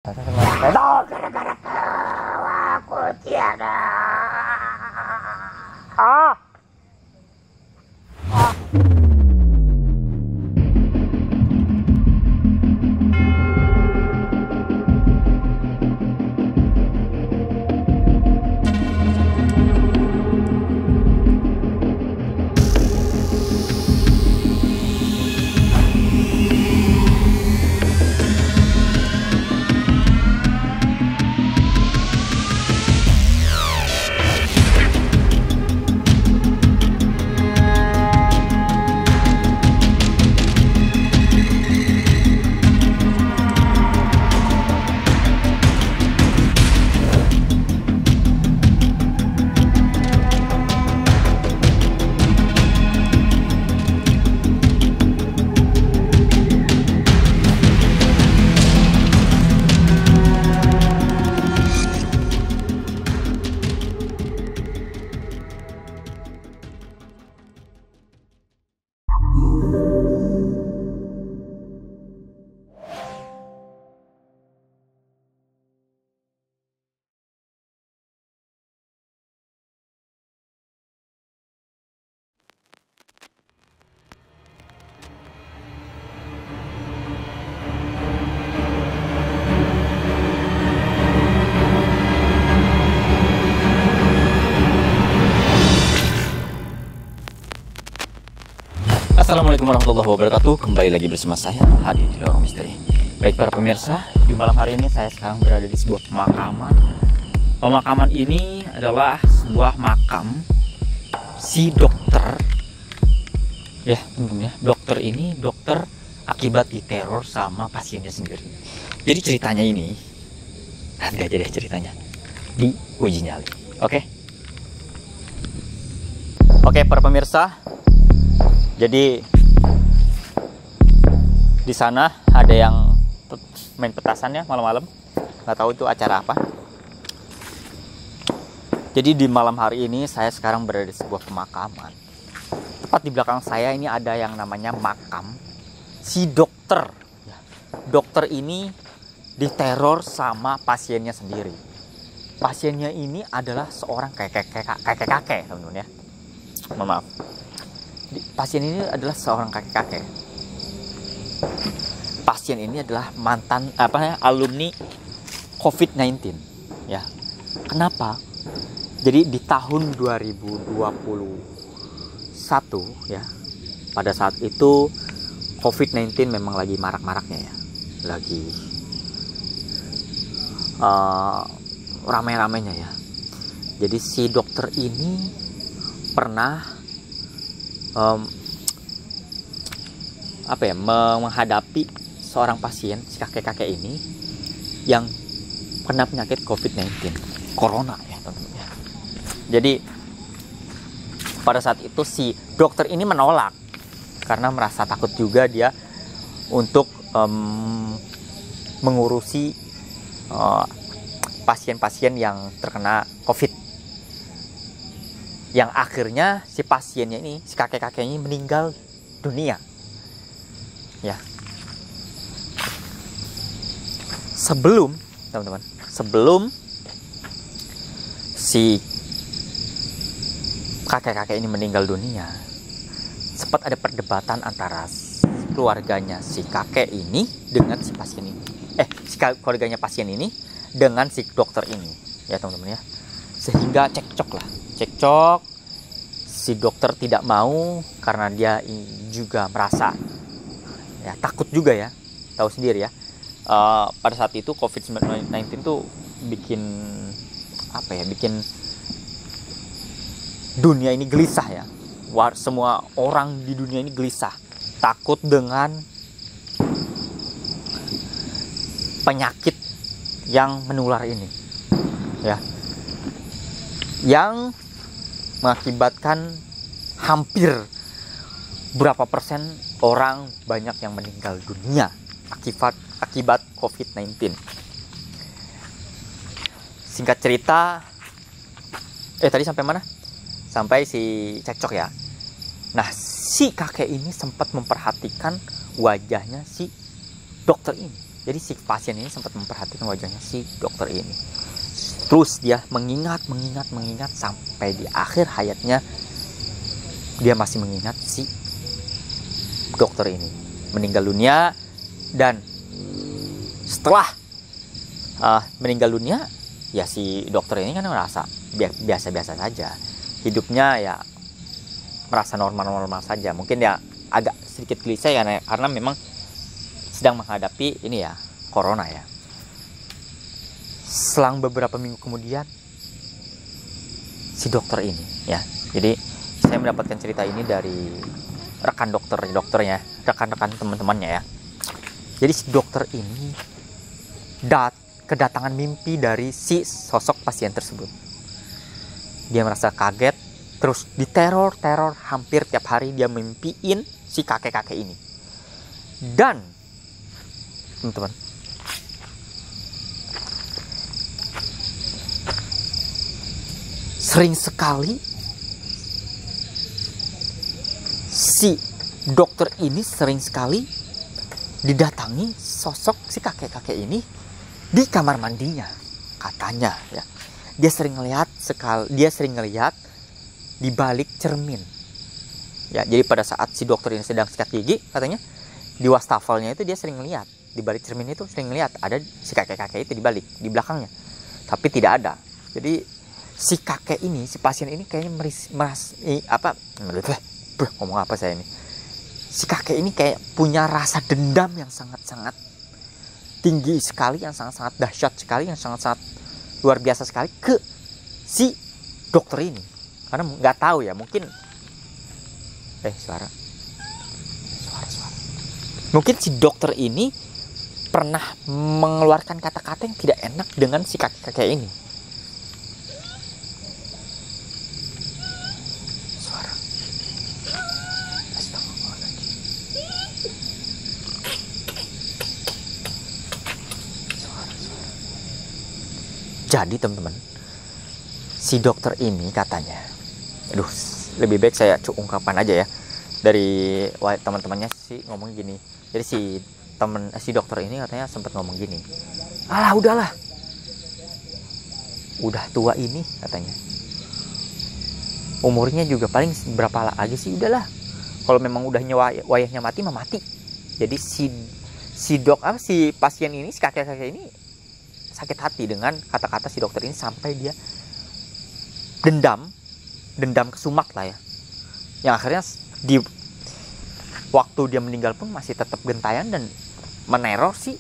Gara-gara aku tiada. Ah. Assalamualaikum warahmatullahi wabarakatuh. Kembali lagi bersama saya Hadi di Lorong Misteri. Baik para pemirsa, di malam hari ini saya sekarang berada di sebuah pemakaman. Pemakaman ini adalah sebuah makam si dokter. Ya, teman-teman ya. Dokter ini dokter akibat diteror sama pasiennya sendiri. Jadi ceritanya ini nanti aja deh ceritanya di uji nyali. Oke para pemirsa. Jadi di sana ada yang main petasan ya malam-malam, nggak tahu itu acara apa. Jadi di malam hari ini saya sekarang berada di sebuah pemakaman. Tepat di belakang saya ini ada yang namanya makam si dokter. Dokter ini diteror sama pasiennya sendiri. Pasiennya ini adalah seorang kakek, teman-teman ya. Maaf. Pasien ini adalah seorang kakek-kakek. Pasien ini adalah mantan alumni COVID-19 ya. Kenapa? Jadi di tahun 2021 ya, pada saat itu COVID-19 memang lagi marak-maraknya ya, lagi ramai-ramainya ya. Jadi si dokter ini pernah menghadapi seorang pasien, si kakek-kakek ini yang kena penyakit COVID-19, corona ya teman-teman ya. Jadi pada saat itu si dokter ini menolak karena merasa takut juga dia untuk mengurusi pasien-pasien yang terkena COVID. Yang akhirnya si pasiennya ini, si kakek-kakeknya ini meninggal dunia. Ya. Sebelum si kakek-kakek ini meninggal dunia, sempat ada perdebatan antara keluarganya si kakek ini dengan si pasien ini. Keluarganya pasien ini dengan si dokter ini, ya teman-teman ya. Sehingga cekcok, si dokter tidak mau karena dia juga merasa ya takut juga ya, tahu sendiri ya. Pada saat itu COVID-19 tuh bikin dunia ini gelisah ya. Semua orang di dunia ini gelisah, takut dengan penyakit yang menular ini ya, yang mengakibatkan hampir berapa persen orang banyak yang meninggal dunia akibat COVID-19. Singkat cerita, tadi sampai mana? Sampai si cekcok ya. Nah, si kakek ini sempat memperhatikan wajahnya si dokter ini. Jadi si pasien ini sempat memperhatikan wajahnya si dokter ini. Terus dia mengingat sampai di akhir hayatnya dia masih mengingat si dokter ini meninggal dunia. Dan setelah meninggal dunia, ya si dokter ini kan merasa biasa-biasa saja. Hidupnya ya merasa normal-normal saja. Mungkin ya agak sedikit klise ya, karena memang sedang menghadapi ini ya, corona ya. Selang beberapa minggu kemudian si dokter ini ya. Jadi saya mendapatkan cerita ini dari rekan dokternya, rekan-rekan teman-temannya ya. Jadi si dokter ini kedatangan mimpi dari si sosok pasien tersebut. Dia merasa kaget, terus diteror hampir tiap hari dia mimpiin si kakek-kakek ini. Dan teman-teman, sering sekali si dokter ini didatangi sosok si kakek-kakek ini di kamar mandinya, katanya ya. Dia sering ngelihat di balik cermin. Ya, jadi pada saat si dokter ini sedang sikat gigi, katanya di wastafelnya itu dia sering ngelihat di balik cermin itu, sering ngelihat ada si kakek-kakek itu di belakangnya. Tapi tidak ada. Jadi si kakek ini, si pasien ini kayaknya ngomong apa saya ini? Si kakek ini kayak punya rasa dendam yang sangat-sangat tinggi sekali, yang sangat-sangat dahsyat sekali, yang sangat-sangat luar biasa sekali ke si dokter ini. Karena nggak tahu ya, mungkin suara. Mungkin si dokter ini pernah mengeluarkan kata-kata yang tidak enak dengan si kakek-kakek ini. Jadi teman-teman, si dokter ini katanya, lebih baik saya ungkapkan aja ya, dari teman-temannya sih ngomong gini. Jadi si dokter ini katanya sempat ngomong gini, udahlah, udah tua ini katanya, umurnya juga paling berapa lagi sih, udahlah, kalau memang udah wayahnya mati mah mati. Jadi si pasien ini, si kakek-kakek ini sakit hati dengan kata-kata si dokter ini, sampai dia dendam kesumak lah ya, yang akhirnya di waktu dia meninggal pun masih tetap gentayangan dan meneror si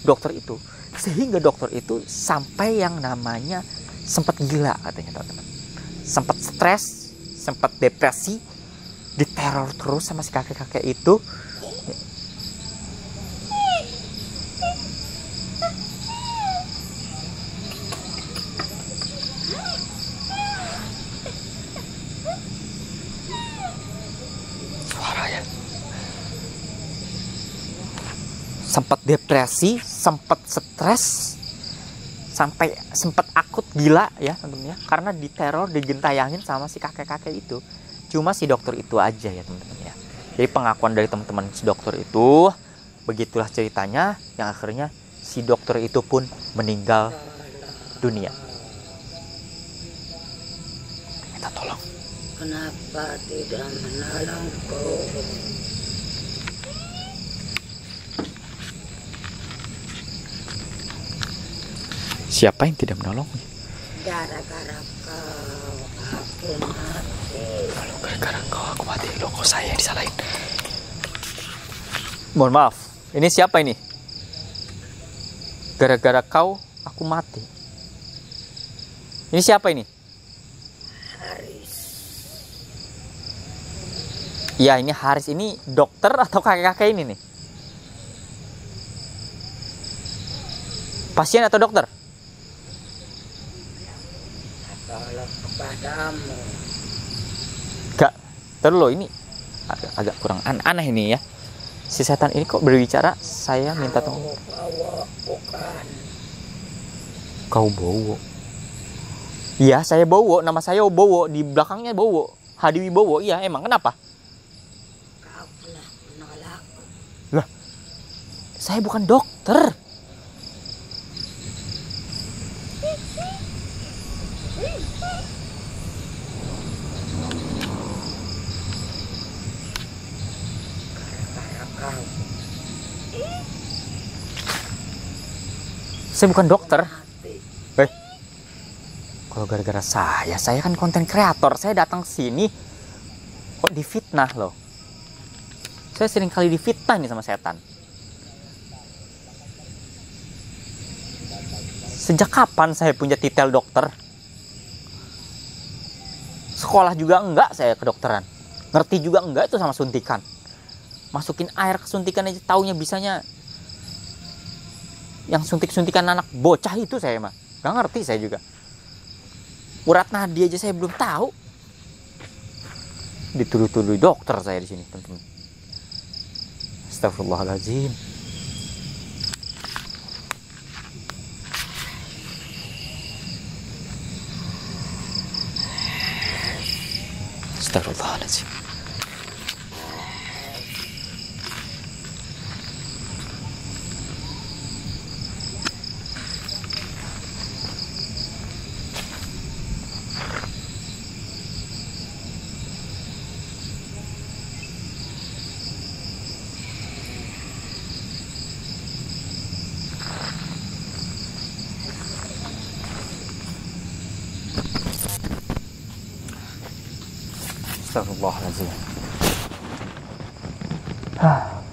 dokter itu, sehingga dokter itu sampai yang namanya sempat gila katanya teman-teman, sempat stres, sempat depresi, diteror terus sama si kakek-kakek itu. Sempat depresi, sempat stres, sampai sempat akut gila ya teman-teman ya, karena diteror, digentayangin sama si kakek-kakek itu. Cuma si dokter itu aja ya teman-teman ya. Jadi pengakuan dari teman-teman si dokter itu, begitulah ceritanya, yang akhirnya si dokter itu pun meninggal dunia. Minta tolong. Kenapa tidak menolongku? Siapa yang tidak menolong? Gara-gara kau aku mati. Kalau gara-gara kau aku mati, loh kok saya yang disalahin? Mohon maaf, ini siapa ini? Gara-gara kau aku mati. Ini siapa ini? Haris. Ya, ini Haris ini dokter atau kakek-kakek ini nih? Pasien atau dokter? Tolong kepadamu. Gak, terus loh, ini agak kurang aneh ini ya. Si setan ini kok berbicara, saya minta tolong. Bukan. Kau Bowo? Iya, saya Bowo, nama saya Bowo, di belakangnya Bowo, Hadi Wibowo. Iya, emang kenapa? Kau pernah menolakku. Lah, Saya bukan dokter. Gara-gara kau Saya bukan dokter. mati. Kalau gara-gara saya kan konten kreator. Saya datang ke sini kok difitnah loh. Saya sering kali difitnah nih sama setan. Sejak kapan saya punya titel dokter? Sekolah juga enggak saya kedokteran. Ngerti juga enggak itu sama suntikan. Masukin air ke suntikan aja taunya bisanya. Yang suntik-suntikan anak bocah itu saya mah. Gak ngerti saya juga. Urat nadi aja saya belum tahu. Dituduh-tuduh dokter saya di sini, teman-teman. Astagfirullahaladzim. Astagfirullahaladzim. Astagfirullahaladzim.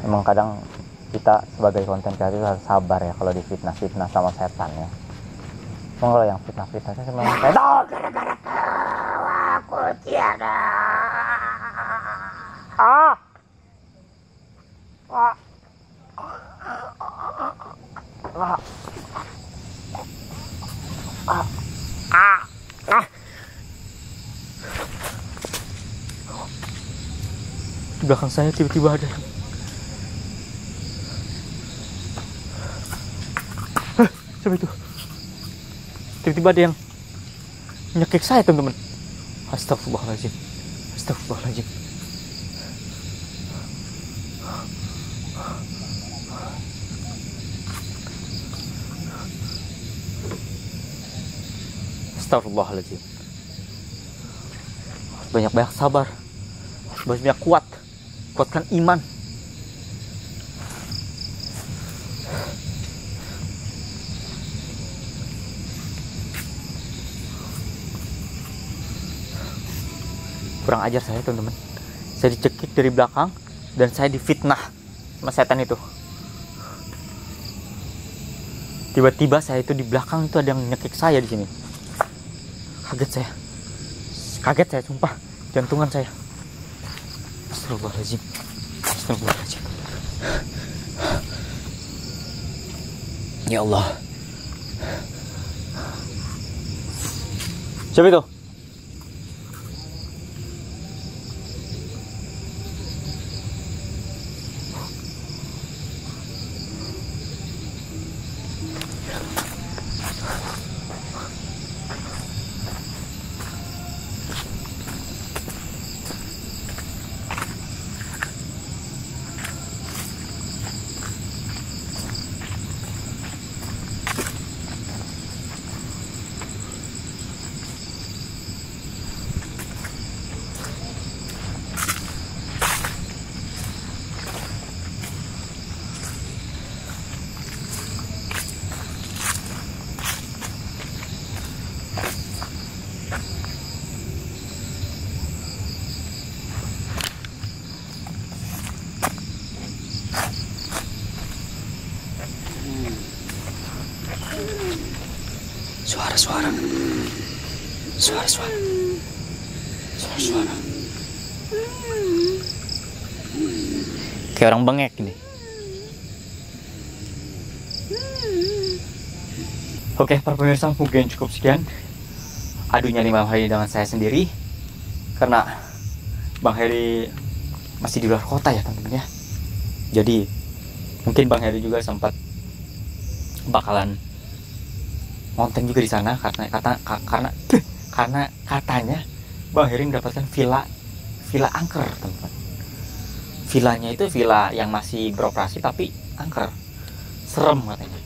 Emang kadang kita sebagai konten kreator harus sabar ya kalau difitnah-fitnah sama setan ya. Emang kalau yang fitnah-fitnah itu memang setan. Oh, gara-gara kau aku tiada. Ah. Ah. Ah. Ah. Ah. Di belakang saya tiba-tiba ada yang siapa itu? Tiba-tiba ada yang menyekik saya, teman-teman. Astagfirullahaladzim. Astagfirullahaladzim. Astagfirullahaladzim. Banyak-banyak sabar. Banyak kuat. Kuatkan iman. Kurang ajar saya, teman-teman. Saya dicekik dari belakang dan saya difitnah sama setan itu. Tiba-tiba saya itu di belakang itu ada yang nyekik saya di sini. Kaget saya. Kaget saya, sumpah. Jantungan saya. Astagfirullahaladzim. Astagfirullahaladzim. Ya Allah. Siapa itu? Suara-suara. Suara-suara. Suara-suara. Kayak orang bengek ini. Oke, para pemirsa, mungkin cukup sekian adunya nih Bang Heri dengan saya sendiri, karena Bang Heri masih di luar kota ya teman-teman ya. Jadi mungkin Bang Heri juga sempat bakalan konten juga di sana karena katanya Bang Heri mendapatkan villa angker, teman-teman. Villanya itu villa yang masih beroperasi tapi angker. serem katanya.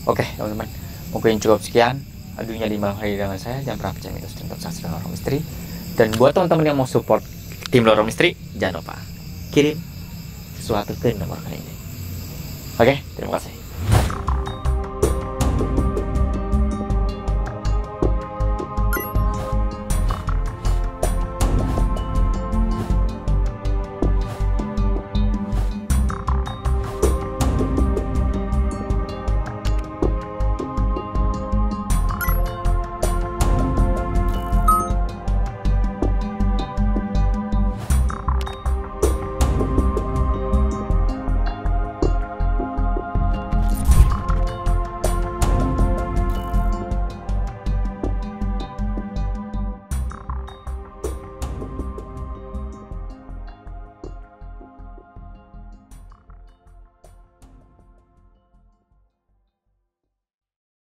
Oke teman-teman, mungkin cukup sekian adunya di malam hari dengan saya. Jangan pernah percaya mitos dan transaksi lorong misteri. Dan buat teman-teman yang mau support tim lorong misteri, jangan lupa kirim sesuatu ke nomor kali ini. Oke, terima kasih.